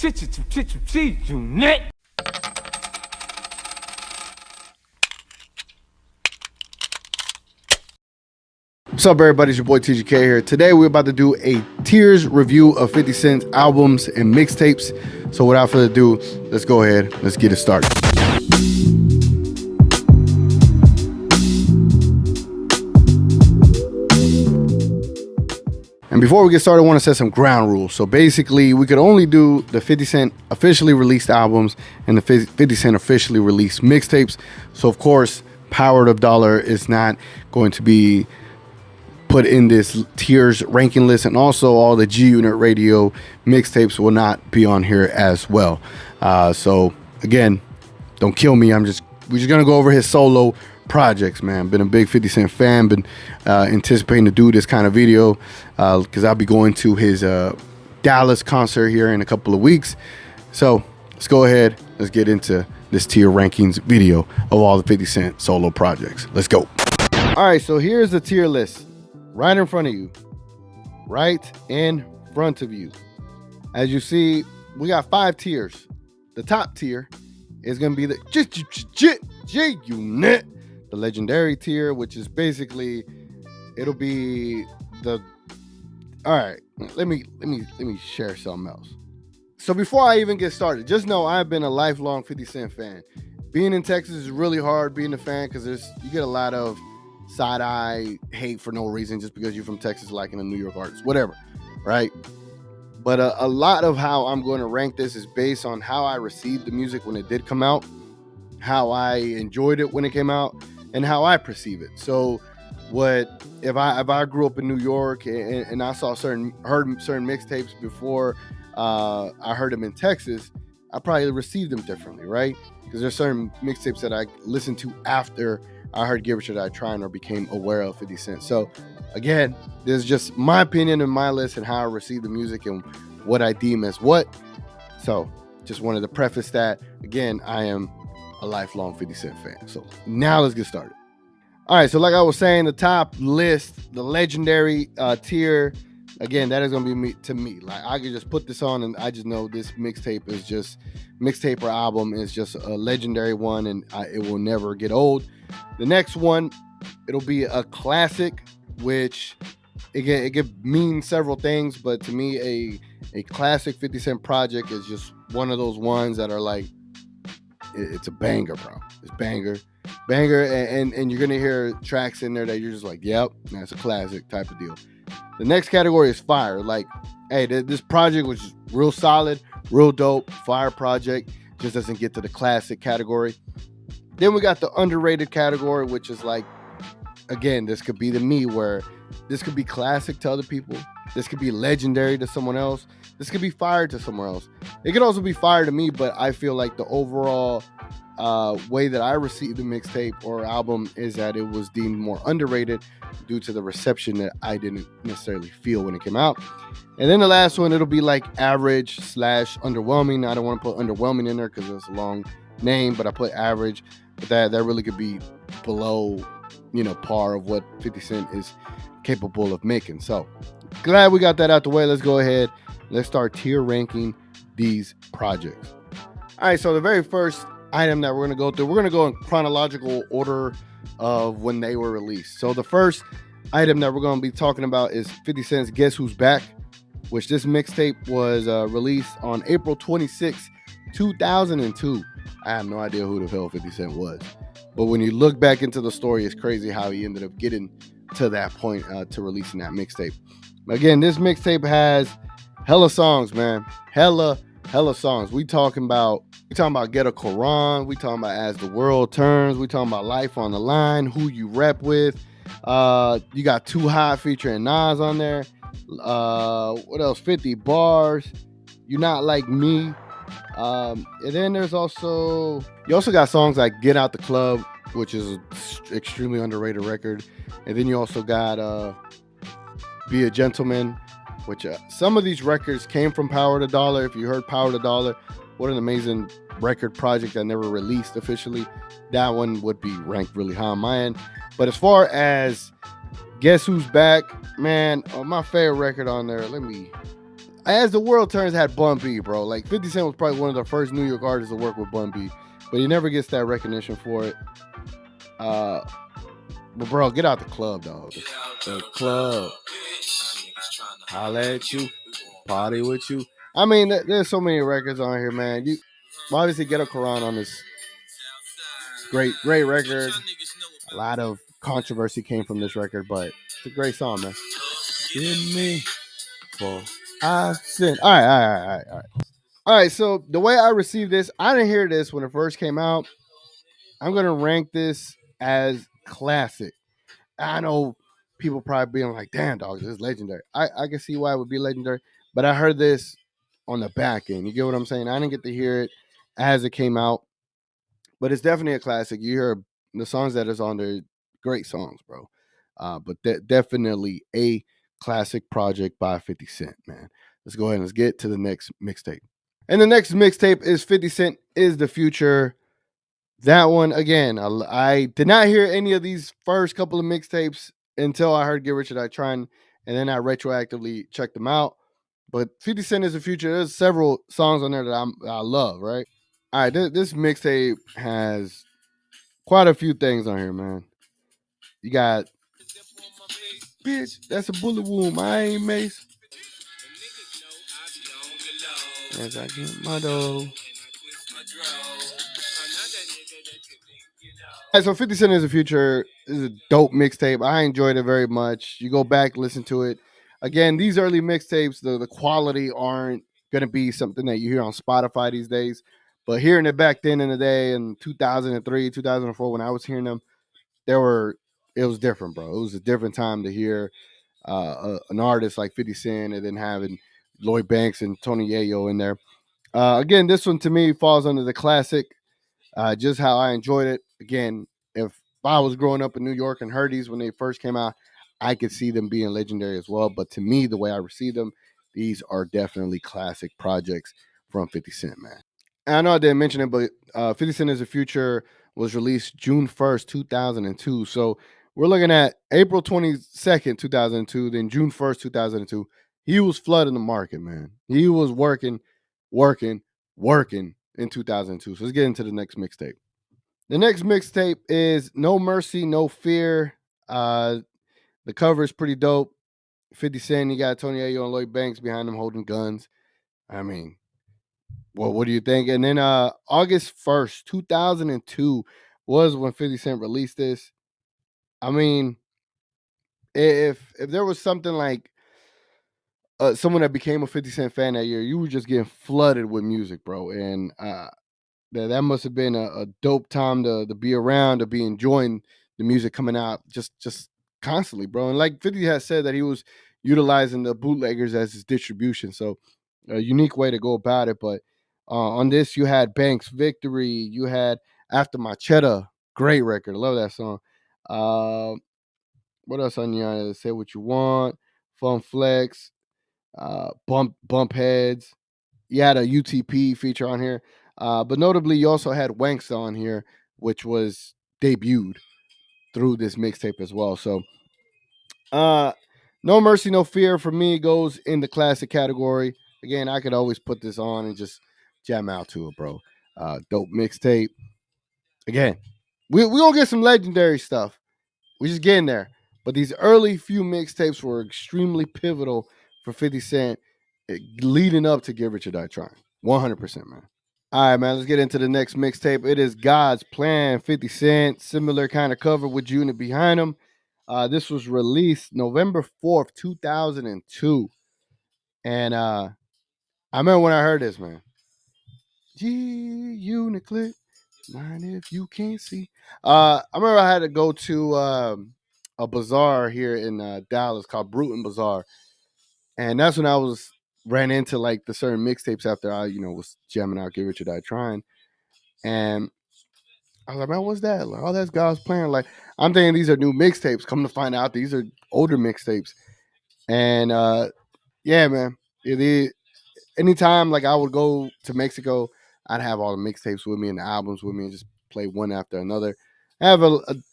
Unit. What's up, everybody? It's your boy TGK here. Today we're about to do a tiers review of 50 Cent's albums and mixtapes. So without further ado, let's go ahead. Let's get it started. And before we get started, I want to set some ground rules. So basically, we could only do the 50 Cent officially released albums and the 50 Cent officially released mixtapes. So of course, Power of Dollar is not going to be put in this tiers ranking list, and also all the G Unit Radio mixtapes will not be on here as well. So again, don't kill me. We're just gonna go over his solo projects, man. Been a big 50 Cent fan. Been anticipating to do this kind of video because I'll be going to his Dallas concert here in a couple of weeks. So let's go ahead. Let's get into this tier rankings video of all the 50 Cent solo projects. Let's go. All right, so here's the tier list. Right in front of you. Right in front of you. As you see, we got 5 tiers. The top tier is going to be the G Unit, the legendary tier, which is basically, it'll be the, all right, let me share something else. So before I even get started, just know I've been a lifelong 50 Cent fan. Being in Texas is really hard being a fan because you get a lot of side-eye hate for no reason just because you're from Texas liking a New York artist, whatever, right? But a lot of how I'm going to rank this is based on how I received the music when it did come out, how I enjoyed it when it came out, and how I perceive it. So if I grew up in New York and I heard certain mixtapes before I heard them in Texas, I probably received them differently, right? Because there's certain mixtapes that I listened to after I heard Give It Should I Trying or became aware of 50 Cent. So again, this is just my opinion and my list and how I receive the music and what I deem as what. So just wanted to preface that. Again, I am a lifelong 50 Cent fan. So now let's get started. All right, so like I was saying, the top list, the legendary tier, again, that is going to be to me. Like, I could just put this on and I just know this mixtape or album is just a legendary one, and it will never get old. The next one, it'll be a classic, which it could mean several things, but to me, a classic 50 Cent project is just one of those ones that are like, it's a banger, bro. It's banger, and you're gonna hear tracks in there that you're just like, yep, that's a classic type of deal. The next category is fire. Like, hey, this project was just real solid, real dope, fire project. Just doesn't get to the classic category. Then we got the underrated category, which is like, again, this could be the me, where this could be classic to other people. This could be legendary to someone else. This could be fire to somewhere else. It could also be fire to me, but I feel like the overall way that I received the mixtape or album is that it was deemed more underrated due to the reception that I didn't necessarily feel when it came out. And then the last one, it'll be like average / underwhelming. I don't want to put underwhelming in there because it's a long name, but I put average. But that really could be below, par of what 50 Cent is capable of making. So glad we got that out the way. Let's go ahead. Let's start tier ranking these projects. All right, so the very first item that we're going to go through, we're going to go in chronological order of when they were released. So the first item that we're going to be talking about is 50 Cent's Guess Who's Back, which this mixtape was released on April 26, 2002. I have no idea who the hell 50 Cent was. But when you look back into the story, it's crazy how he ended up getting to that point to releasing that mixtape. Again, this mixtape has hella songs, man. Hella songs. We talking about Get a Quran. We talking about As the World Turns. We talking about Life on the Line. Who You Rep With. You got Too Hot featuring Nas on there. What else? 50 Bars. You Not Like Me. And then there's also, you also got songs like Get Out the Club, which is an extremely underrated record. And then you also got Be a Gentleman, which some of these records came from Power to Dollar. If you heard Power to Dollar, what an amazing record project that never released officially. That one would be ranked really high on my end. But as far as Guess Who's Back, man, my favorite record on there, As the World Turns had Bun B, bro. Like 50 Cent was probably one of the first New York artists to work with Bun B, but he never gets that recognition for it. Uh, but bro, get out the club, dog. The club. Holla at you. Party with you. I mean, there's so many records on here, man. You obviously Get a Quran on this great record. A lot of controversy came from this record, but it's a great song, man. Give me for I sin. All right. So the way I received this, I didn't hear this when it first came out. I'm gonna rank this as classic. I know people probably being like, "Damn, dog, this is legendary." I can see why it would be legendary, but I heard this on the back end. You get what I'm saying? I didn't get to hear it as it came out, but it's definitely a classic. You hear the songs that is on there, great songs, bro. But definitely a classic project by 50 Cent, man. Let's go ahead and let's get to the next mixtape. And the next mixtape is 50 Cent is the Future. That one, again, I did not hear any of these first couple of mixtapes until I heard Get Rich or Die Trying, and then I retroactively checked them out. But 50 Cent is the Future. There's several songs on there that I love, right? All right, this mixtape has quite a few things on here, man. You got, bitch, that's a bullet wound. I ain't Mace. As I get my dough. All right, so 50 Cent is the Future is a dope mixtape. I enjoyed it very much. You go back, listen to it. Again, these early mixtapes, the quality aren't going to be something that you hear on Spotify these days. But hearing it back then in the day in 2003, 2004, when I was hearing them, it was different, bro. It was a different time to hear an artist like 50 Cent and then having Lloyd Banks and Tony Yayo in there. Again, this one to me falls under the classic. Just how I enjoyed it. Again, if I was growing up in New York and heard these when they first came out, I could see them being legendary as well. But to me, the way I receive them, these are definitely classic projects from 50 Cent, man. And I know I didn't mention it, but 50 Cent is the Future was released June 1st, 2002. So we're looking at April 22nd, 2002, then June 1st, 2002. He was flooding the market, man. He was working, working in 2002. So let's get into the next mixtape. The next mixtape is No Mercy, No Fear. The cover is pretty dope. 50 Cent, you got Tony Ayo and Lloyd Banks behind them holding guns. I mean, well, what do you think? And then August 1st, 2002 was when 50 Cent released this. I mean, if there was something like someone that became a 50 Cent fan that year, you were just getting flooded with music, bro. And that must have been a dope time to be around, to be enjoying the music coming out just constantly, bro. And like 50 has said that he was utilizing the bootleggers as his distribution, so a unique way to go about it. But on this, you had Banks Victory, you had After My Cheddar, great record, love that song. Uh, what else on you? Say What You Want, Fun Flex, Bump Heads. You had a UTP feature on here, but notably, you also had Wanksta on here, which was debuted through this mixtape as well. So, uh, No Mercy, No Fear for me goes in the classic category. Again, I could always put this on and just jam out to it, bro. Dope mixtape. Again, we gonna get some legendary stuff. We just getting there. But these early few mixtapes were extremely pivotal for 50 Cent leading up to Get Rich or Die Trying. 100%, man. All right, man, let's get into the next mixtape. It is God's Plan, 50 Cent, similar kind of cover with unit behind him. This was released November 4th, 2002. And I remember when I heard this, man. G Unit Click, mind if you can't see. I remember I had to go to a bazaar here in Dallas called Bruton Bazaar. And that's when I ran into like the certain mixtapes after I, was jamming out Get Rich or Die Trying. And I was like, man, what's that? Like, oh, that's God's Plan. Like, I'm thinking these are new mixtapes. Come to find out, these are older mixtapes. And yeah, man, anytime like I would go to Mexico, I'd have all the mixtapes with me and the albums with me and just play one after another. I have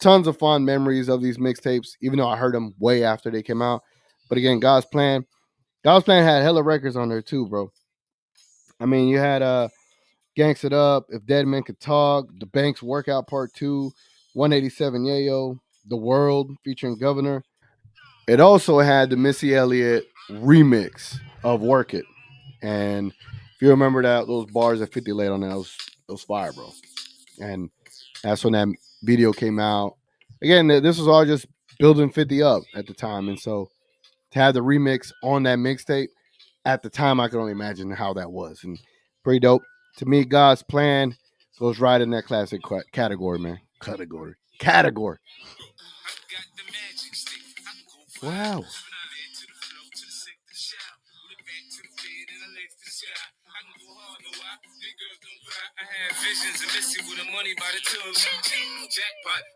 tons of fond memories of these mixtapes, even though I heard them way after they came out. But again, God's Plan, God's Plan had hella records on there too, bro. I mean, you had Gangs It Up, If Dead Men Could Talk, The Banks Workout Part 2, 187 Yayo, The World featuring Governor. It also had the Missy Elliott remix of Work It. And if you remember that, those bars that 50 laid on that, was fire, bro. And that's when that video came out. Again, this was all just building 50 up at the time. And so to have the remix on that mixtape, at the time, I could only imagine how that was. And pretty dope. To me, God's Plan goes right in that classic category, man. Category. Wow.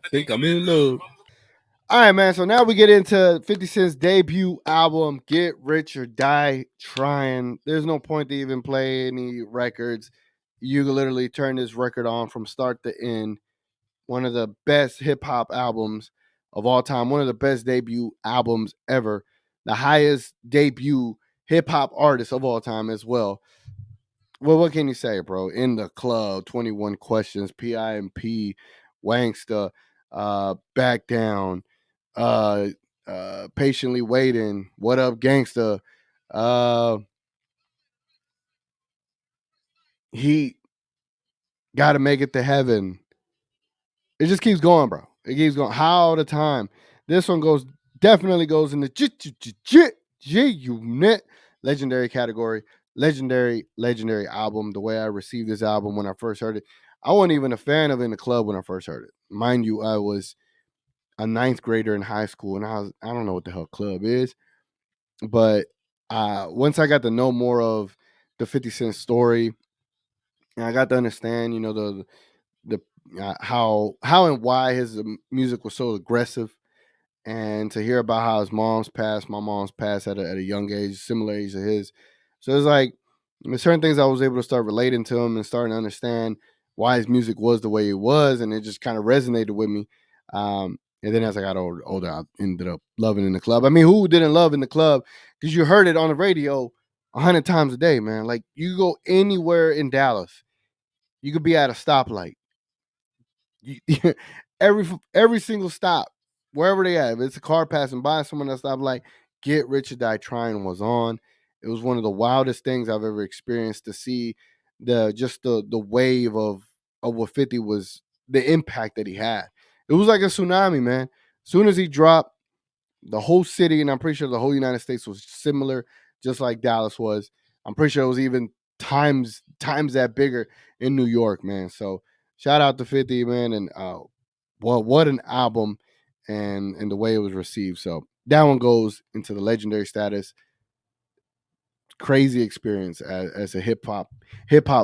I think I'm in love. All right, man. So now we get into 50 Cent's debut album, Get Rich or Die Trying. There's no point to even play any records. You can literally turn this record on from start to end. One of the best hip hop albums of all time. One of the best debut albums ever. The highest debut hip hop artist of all time as well. Well, what can you say, bro? In the Club, 21 Questions, PIMP, Wangsta, Back Down, uh, Patiently Waiting, What Up Gangsta, uh, he Gotta Make It to Heaven. It just keeps going, bro. It keeps going. How all the time. This one definitely goes in the G unit legendary category. Legendary album. The way I received this album when I first heard it, I wasn't even a fan of In the Club when I first heard it. Mind you, I was a ninth grader in high school, and I don't know what the hell club is, but once I got to know more of the 50 Cent story, and I got to understand, the how and why his music was so aggressive, and to hear about how his my mom's passed at a young age, similar age to his. So it's like there's certain things I was able to start relating to him and starting to understand why his music was the way it was, and it just kind of resonated with me. And then as I got older, I ended up loving In the Club. I mean, who didn't love In the Club? Because you heard it on the radio 100 times a day, man. Like you go anywhere in Dallas, you could be at a stoplight. Every single stop, wherever they at, if it's a car passing by, someone that stopped, like Get Rich or Die Trying was on. It was one of the wildest things I've ever experienced to see the wave of what 50 was, the impact that he had. It was like a tsunami, man. As soon as he dropped, the whole city, and I'm pretty sure the whole United States was similar, just like Dallas was. I'm pretty sure it was even times that bigger in New York, man. So shout out to 50, man, and well, what an album, and the way it was received. So that one goes into the legendary status. Crazy experience as a hip hop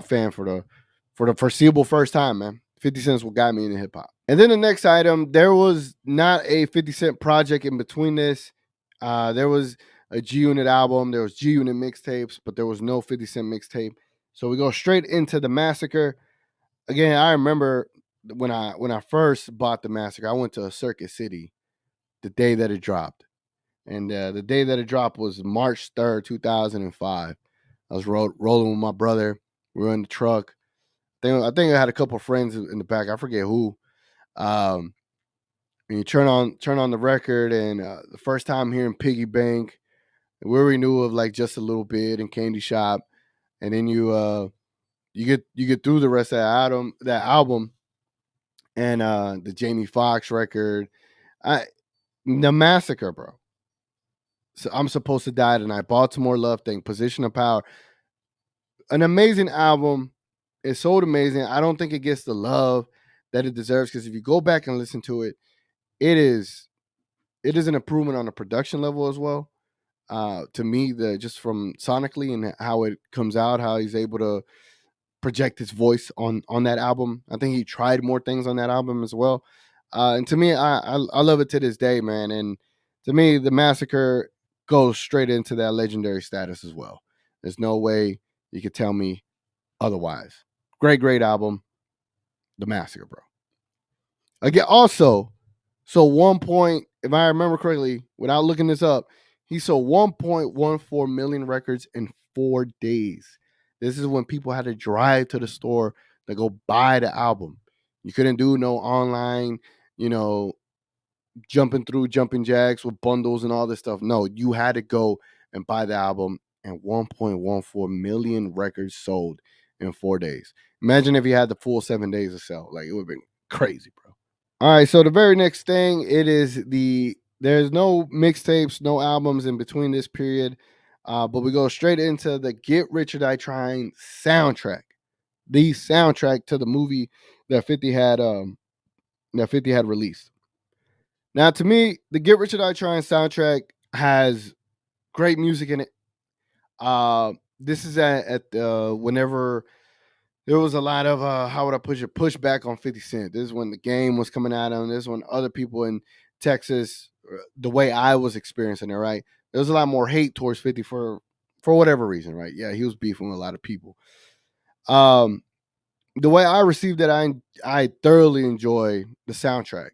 fan for the foreseeable first time, man. 50 Cent's what got me into hip hop. And then the next item, there was not a 50 Cent project in between this. There was a G Unit album, there was G Unit mixtapes, but there was no 50 Cent mixtape. So we go straight into the Massacre. Again, I remember when I first bought the Massacre, I went to Circuit City the day that it dropped. And the day that it dropped was March 3rd, 2005. I was rolling with my brother. We were in the truck. I think I had a couple of friends in the back. I forget who. Um, and you turn on the record, and the first time hearing Piggy Bank, we already knew of like Just a Little Bit and Candy Shop, and then you get through the rest of that album, and the Jamie Foxx record, the Massacre, bro. So I'm Supposed to Die Tonight, Baltimore Love Thing, Position of Power, an amazing album. It's so amazing. I don't think it gets the love that it deserves, because if you go back and listen to it, it is an improvement on the production level as well. To me, the just from sonically and how it comes out, how he's able to project his voice on that album. I think he tried more things on that album as well. And to me, I love it to this day, man. And to me, the Massacre goes straight into that legendary status as well. There's no way you could tell me otherwise. Great album, The Massacre, bro. Again, also, so one point, if I remember correctly, without looking this up, He sold 1.14 million records in 4 days. This is when people had to drive to the store to go buy the album. You couldn't do no online, you know, jumping through jumping jacks with bundles and all this stuff. No, you had to go and buy the album, and 1.14 million records sold in 4 days. Imagine if you had the full 7 days to sell. Like, it would have been crazy, bro. All right, so the very next thing, it is there's no mixtapes, no albums in between this period, but we go straight into the Get Rich or Die Trying soundtrack, the soundtrack to the movie that 50 had released. Now, to me, the Get Rich or Die Trying soundtrack has great music in it. This is at whenever there was a lot of how would I pushback on 50 Cent. This is when the game was coming at him. This is when other people in Texas, the way I was experiencing it, right? There was a lot more hate towards 50 for whatever reason, right? Yeah, he was beefing with a lot of people. Um, the way I received it, I thoroughly enjoy the soundtrack.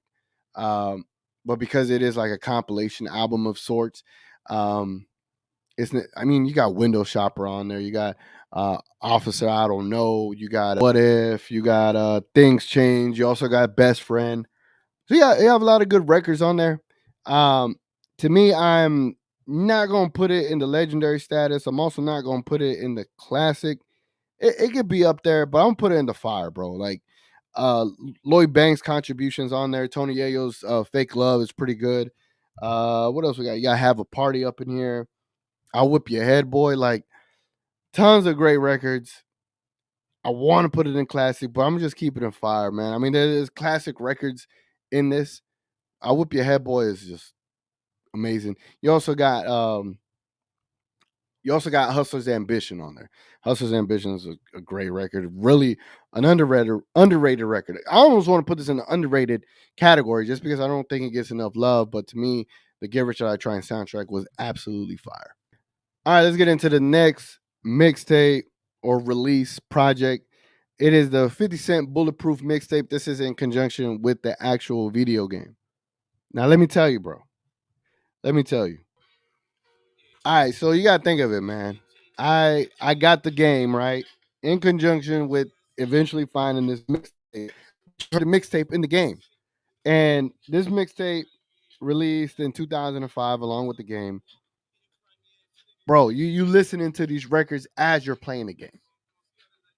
Um, but because it is like a compilation album of sorts, um, I mean, you got Window Shopper on there. You got Officer I Don't Know. You got What If. You got Things Change. You also got Best Friend. So yeah, you have a lot of good records on there. Um, to me, I'm not gonna put it in the legendary status. I'm also not gonna put it in the classic. It could be up there, but I'm gonna put it in the fire, bro. Like uh Lloyd Banks' contributions on there. Tony Yayo's Fake Love is pretty good. What else we got? You gotta Have a Party up in here. I'll Whip Your Head, Boy. Like, tons of great records. I want to put it in classic, but I'm just keeping it in fire, man. I mean, there's classic records in this. I'll Whip Your Head, Boy is just amazing. You also got Hustler's Ambition on there. Hustler's Ambition is a great record. Really an underrated record. I almost want to put this in the underrated category just because I don't think it gets enough love. But to me, the Get Rich or Die Trying soundtrack was absolutely fire. All right, let's get into the next mixtape or release project. It is the 50 Cent Bulletproof mixtape. This is in conjunction with the actual video game. Now, let me tell you, bro. Let me tell you. All right, so you got to think of it, man. I got the game, right? In conjunction with eventually finding this mixtape, the mixtape in the game. And this mixtape released in 2005 along with the game. Bro, you listening to these records as you're playing the game.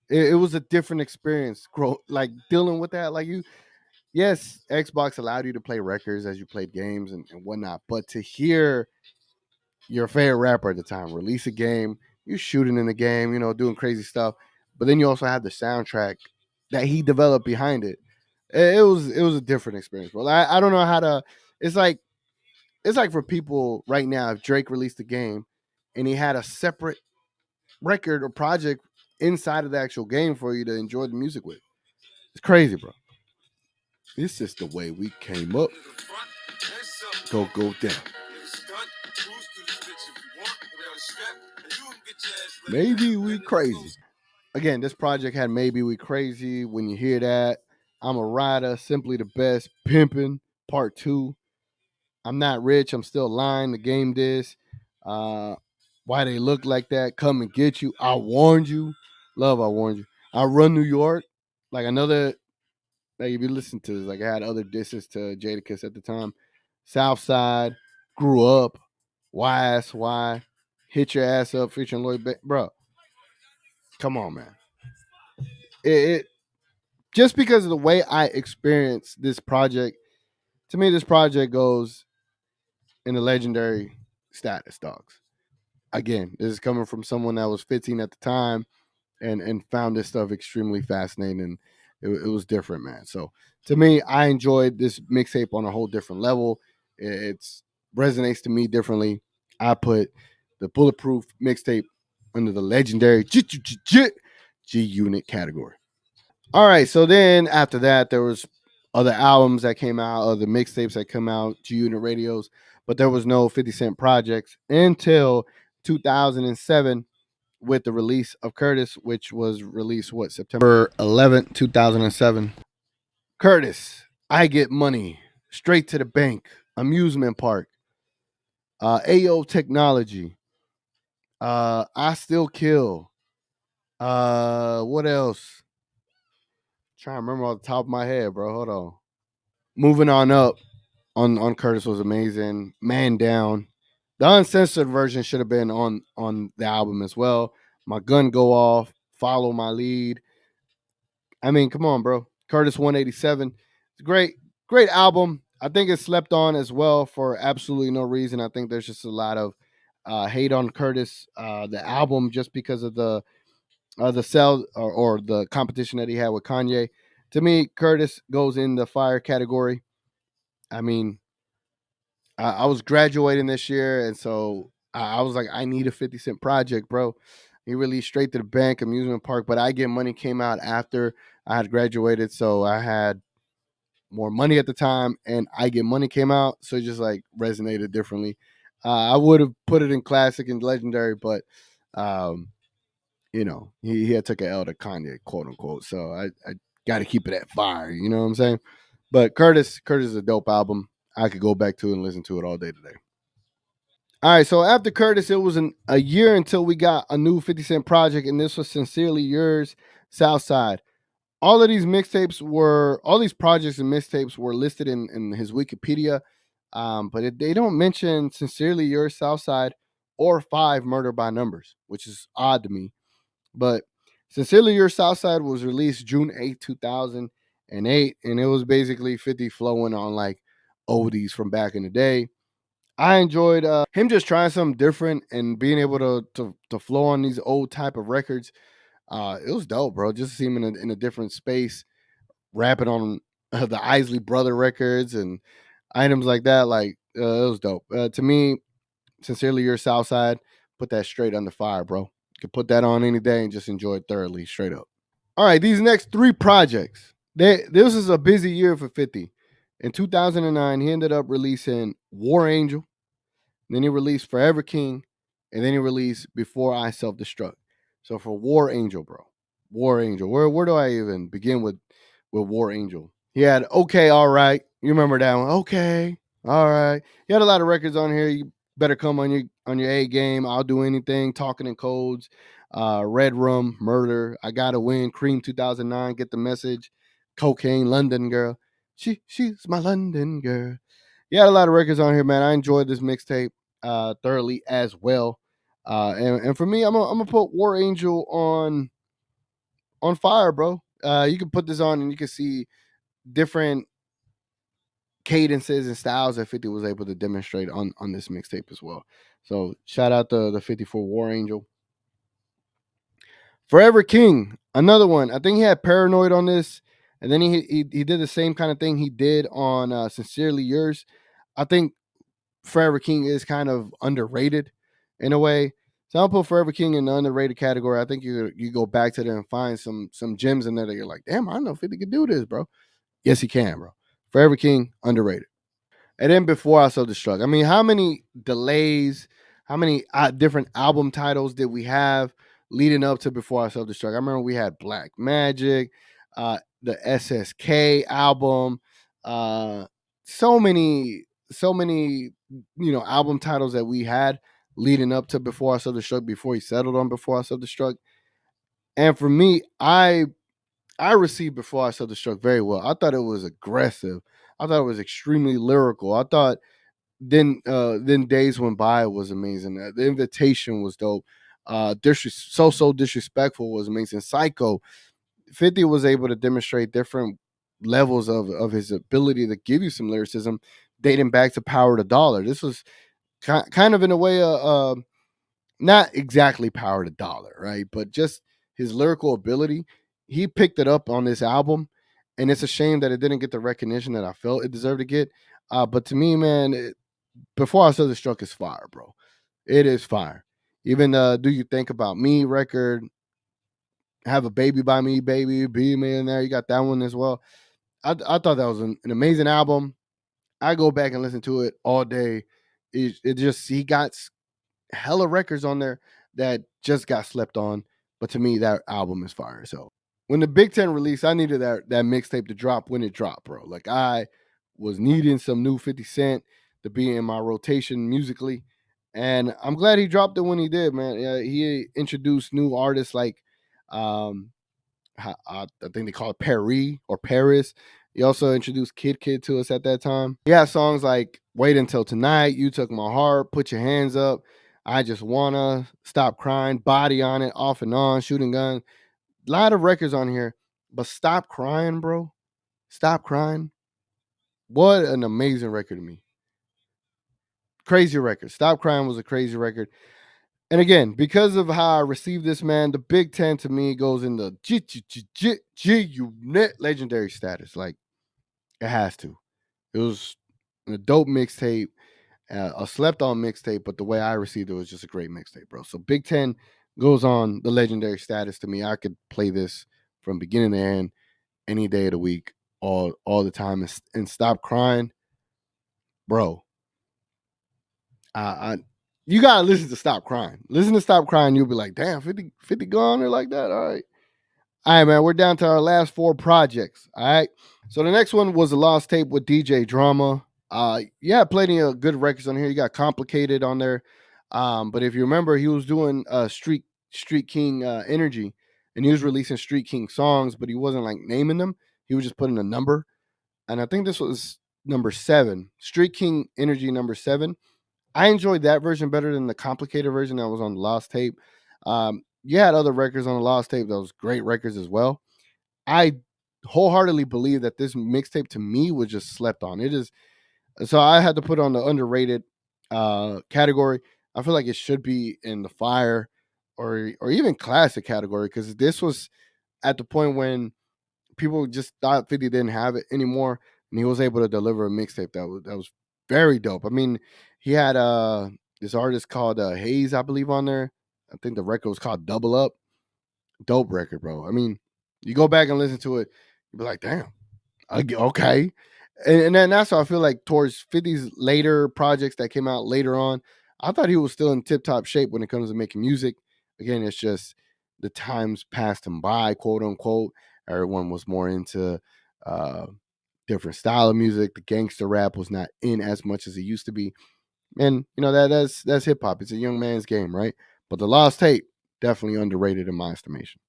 It was a different experience. Like dealing with that. Like yes, Xbox allowed you to play records as you played games and whatnot, but to hear your favorite rapper at the time release a game, you shooting in the game, doing crazy stuff, but then you also have the soundtrack that he developed behind it. It was a different experience, bro. I don't know how to. It's like for people right now. If Drake released a game and he had a separate record or project inside of the actual game for you to enjoy the music with. It's crazy, bro. This is the way we came up. Go down. Maybe we crazy. Again, this project had Maybe We Crazy. When you hear that, I'm a rider, simply the best, pimping, part two. I'm not rich, I'm still lying. The game this. Uh, why they look like that? Come and get you. I warned you. Love, I warned you. I run New York. Like another, like if you listen to this, like I had other disses to Jadakiss at the time. Southside, grew up, why, hit your ass up, featuring bro. Come on, man. It just because of the way I experienced this project, to me, this project goes in the legendary status, dogs. Again, this is coming from someone that was 15 at the time and found this stuff extremely fascinating. And it was different, man. So to me, I enjoyed this mixtape on a whole different level. It's resonates to me differently. I put the Bulletproof mixtape under the legendary G Unit category. All right, so then after that, there was other albums that came out, other mixtapes that come out, G Unit radios, but there was no 50 Cent projects until 2007 with the release of Curtis, which was released September 11th, 2007. Curtis, I Get Money, Straight to the Bank, Amusement Park. AO Technology, I Still Kill. What else? Trying to remember off the top of my head, bro. Hold on. Moving on up on Curtis was amazing. Man Down. The uncensored version should have been on the album as well. My Gun Go Off, Follow My Lead. I mean, come on, bro. Curtis 187. It's a great album. I think it's slept on as well for absolutely no reason. I think there's just a lot of hate on Curtis, the album, just because of the sell or the competition that he had with Kanye. To me, Curtis goes in the fire category. I mean, I was graduating this year, and so I was like, I need a 50 Cent project, bro. He released Straight to the Bank, Amusement Park, but I Get Money came out after I had graduated, so I had more money at the time, and I Get Money came out, so it just like resonated differently. I would have put it in classic and legendary, but um, he had took an L to Kanye, quote unquote. So I got to keep it at fire. You know what I'm saying? But Curtis is a dope album. I could go back to and listen to it all day today. All right, so after Curtis, it was a year until we got a new 50 Cent project, and this was Sincerely Yours, Southside. All these projects and mixtapes were listed in his Wikipedia, but they don't mention Sincerely Yours, Southside, or Five Murder by Numbers, which is odd to me. But Sincerely Yours, Southside was released June 8th, 2008, and it was basically 50 flowing on like oldies from back in the day. I enjoyed him just trying something different and being able to flow on these old type of records. It was dope, bro. Just to see him in a different space, rapping on the Isley Brother records and items like that. Like it was dope. To me, Sincerely Your Southside, put that straight under fire, bro. You can put that on any day and just enjoy it thoroughly, straight up. All right, these next three projects. This is a busy year for 50. In 2009, he ended up releasing War Angel. Then he released Forever King, and then he released Before I Self Destruct. So for War Angel, bro, War Angel. Where do I even begin with War Angel? He had Okay, All Right. You remember that one? Okay, all right. He had a lot of records on here. You better come on your A game. I'll do anything. Talking in codes. Red Rum, Murder. I Gotta Win. Cream 2009. Get the Message. Cocaine, London Girl. She's my London girl. He had a lot of records on here, man. I enjoyed this mixtape thoroughly as well. And for me, I'm gonna put War Angel on fire, bro. You can put this on and you can see different cadences and styles that 50 was able to demonstrate on this mixtape as well. So shout out to the 54 War Angel. Forever King, another one. I think he had Paranoid on this, and then he did the same kind of thing he did on Sincerely Yours. I think Forever King is kind of underrated in a way. So I'll put Forever King in the underrated category. I think you go back to there and find some gems in there that you're like, damn, I don't know if 50 could do this, bro. Yes, he can, bro. Forever King, underrated. And then Before I Self Destruct. I mean, how many delays, how many different album titles did we have leading up to Before I Self Destruct? I remember we had Black Magic, the SSK album, uh, so many, album titles that we had leading up to Before I Self Destruct before he settled on Before I Self Destruct. And for me, I received Before I Self Destruct very well. I thought it was aggressive. I thought it was extremely lyrical. I thought then Days Went By was amazing. The Invitation was dope. So Disrespectful was amazing. Psycho. 50 was able to demonstrate different levels of his ability to give you some lyricism dating back to Power to Dollar. This was kind of in a way not exactly Power to Dollar, right? But just his lyrical ability. He picked it up on this album, and it's a shame that it didn't get the recognition that I felt it deserved to get. But to me, man, Before I Saw the Struck is fire, bro. It is fire. Even Do You Think About Me record, Have a Baby by Me, Baby, Be a Millionaire. You got that one as well. I thought that was an amazing album. I go back and listen to it all day. It just he got hella records on there that just got slept on. But to me, that album is fire. So when the Big Ten released, I needed that mixtape to drop when it dropped, bro. Like I was needing some new 50 Cent. to be in my rotation musically. And I'm glad he dropped it when he did, man. He introduced new artists like um, I think they call it Paris or Paris. He also introduced Kid to us at that time. He had songs like "Wait Until Tonight," "You Took My Heart," "Put Your Hands Up," "I Just Wanna," "Stop Crying," "Body on It," "Off and On," "Shooting Gun." A lot of records on here, but "Stop Crying," bro. "Stop Crying." What an amazing record to me. Crazy record. "Stop Crying" was a crazy record. And again, because of how I received this, man, the Big Ten to me goes in the G unit legendary status. Like, it has to. It was a dope mixtape, a slept on mixtape, but the way I received it was just a great mixtape, bro. So Big Ten goes on the legendary status to me. I could play this from beginning to end, any day of the week, all the time, and Stop Crying, bro. I you gotta listen to Stop Crying. Listen to Stop Crying, you'll be like, damn, 50 gone there like that. All right. All right, man. We're down to our last four projects. All right. So the next one was a lost tape with DJ Drama. Yeah, plenty of good records on here. You got Complicated on there. But if you remember, he was doing Street King Energy, and he was releasing Street King songs, but he wasn't like naming them. He was just putting a number. And I think this was number 7. Street King Energy number 7. I enjoyed that version better than the complicated version that was on the Lost Tape. You had other records on the Lost Tape that was great records as well. I wholeheartedly believe that this mixtape to me was just slept on. It is so I had to put on the underrated category. I feel like it should be in the fire or even classic category because this was at the point when people just thought 50 didn't have it anymore, and he was able to deliver a mixtape that was very dope. I mean, he had this artist called Hayes, I believe, on there. I think the record was called Double Up. Dope record, bro. I mean, you go back and listen to it, you'll be like, damn, okay. And then that's how I feel like towards 50's later projects that came out later on. I thought he was still in tip top shape when it comes to making music. Again, it's just the times passed him by, quote unquote. Everyone was more into uh, different style of music. The gangster rap was not in as much as it used to be. And you know that's hip hop. It's a young man's game, right? But the Lost Tape definitely underrated in my estimation.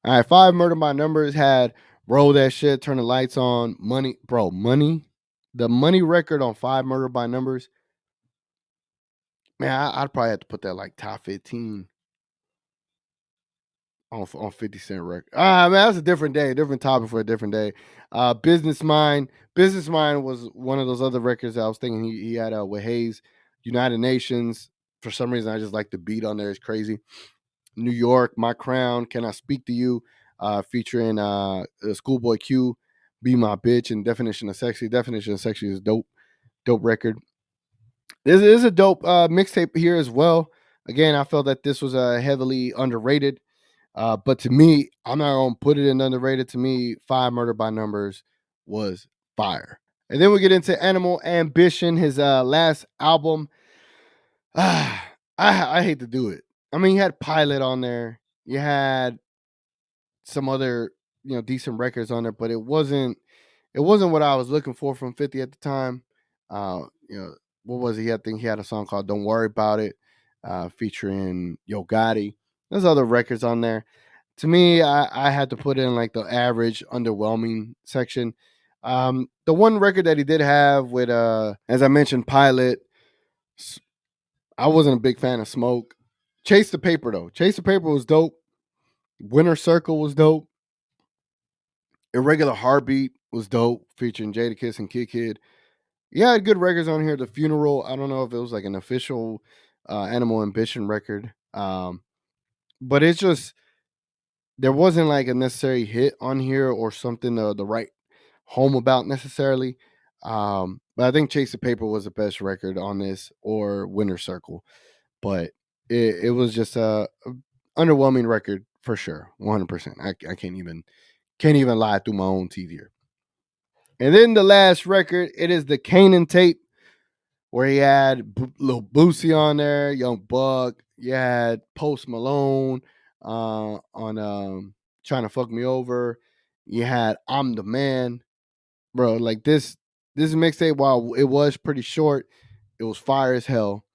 All right, 5 Murder by Numbers had Roll That Shit, Turn the Lights On, Money, bro, Money. The Money record on 5 Murder by Numbers, man, I'd probably have to put that like top 15 on 50 Cent record. Ah, man, that's a different day, different topic for a different day. Business Mind was one of those other records I was thinking he had with Hayes. United Nations. For some reason, I just like the beat on there. It's crazy. New York, My Crown, Can I Speak to You, featuring Schoolboy Q, Be My Bitch, and Definition of Sexy. Definition of Sexy is dope record. This is a dope mixtape here as well. Again, I felt that this was heavily underrated. But to me, I'm not gonna put it in underrated. To me, 5 Murder by Numbers was fire. And then we get into Animal Ambition, his last album. I hate to do it. I mean, you had Pilot on there. You had some other, decent records on there, but it wasn't what I was looking for from 50 at the time. You know, what was he? I think he had a song called "Don't Worry About It," featuring Yo Gotti. There's other records on there. To me, I had to put in like the average, underwhelming section. The one record that he did have with, as I mentioned, Pilot. I wasn't a big fan of Smoke. Chase the Paper though. Chase the Paper was dope. Winter Circle was dope. Irregular Heartbeat was dope, featuring Jadakiss and Kid. Yeah, had good records on here. The Funeral. I don't know if it was like an official Animal Ambition record, but it's just there wasn't like a necessary hit on here or something the right home about necessarily. But I think Chase the Paper was the best record on this, or Winter Circle. But it was just a underwhelming record for sure, 100%. I can't even lie through my own teeth here. And then the last record, it is the Kanan tape, where he had Lil Boosie on there, Young Buck. You had Post Malone on Trying to Fuck Me Over. You had I'm the Man, bro. Like this mixtape, while it was pretty short, It was fire as hell,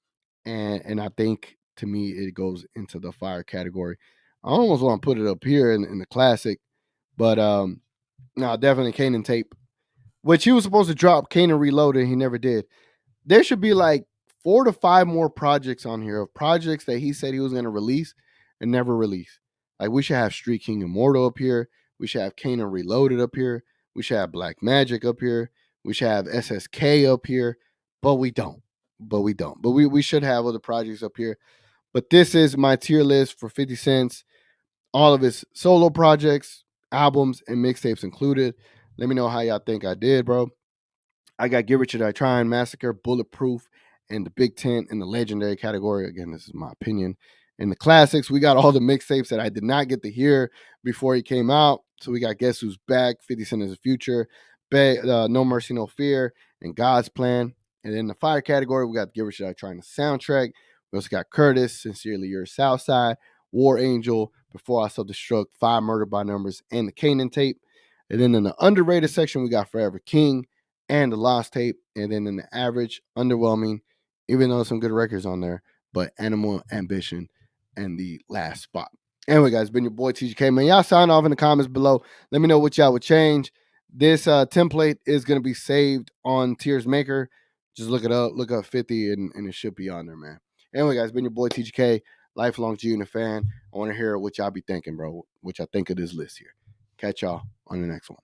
and I think to me it goes into the fire category. I almost want to put it up here in the classic, but no, definitely Kanan tape, which he was supposed to drop. Kanan Reloaded, he never did. There should be like 4 to 5 more projects on here of projects that he said he was going to release and never release. Like we should have Street King Immortal up here. We should have Kanan Reloaded up here. We should have Black Magic up here. We should have SSK up here, but we don't. But we should have other projects up here. But this is my tier list for 50 Cents. All of his solo projects, albums, and mixtapes included. Let me know how y'all think I did, bro. I got Get Rich or Die Trying, Massacre, Bulletproof, and the Big Tent in the legendary category. Again, this is my opinion. In the classics, we got all the mixtapes that I did not get to hear before he came out. So we got Guess Who's Back, 50 Cent is the Future, No Mercy, No Fear, and God's Plan. And in the fire category, we got Get Rich or Die Trying, the soundtrack. We also got Curtis, Sincerely Yours, Southside, War Angel, Before I Self-Destruct, Five Murder by Numbers, and the Kanan tape. And then in the underrated section, we got Forever King and the Lost tape. And then in the average, underwhelming, even though some good records on there, but Animal Ambition and the last spot. Anyway, guys, been your boy TGK, man. Y'all sign off in the comments below. Let me know what y'all would change. This template is going to be saved on TierMaker. Just look it up, look up 50, and it should be on there, man. Anyway, guys, been your boy TGK, lifelong G Unit fan. I want to hear what y'all be thinking, bro. What y'all think of this list here. Catch y'all on the next one.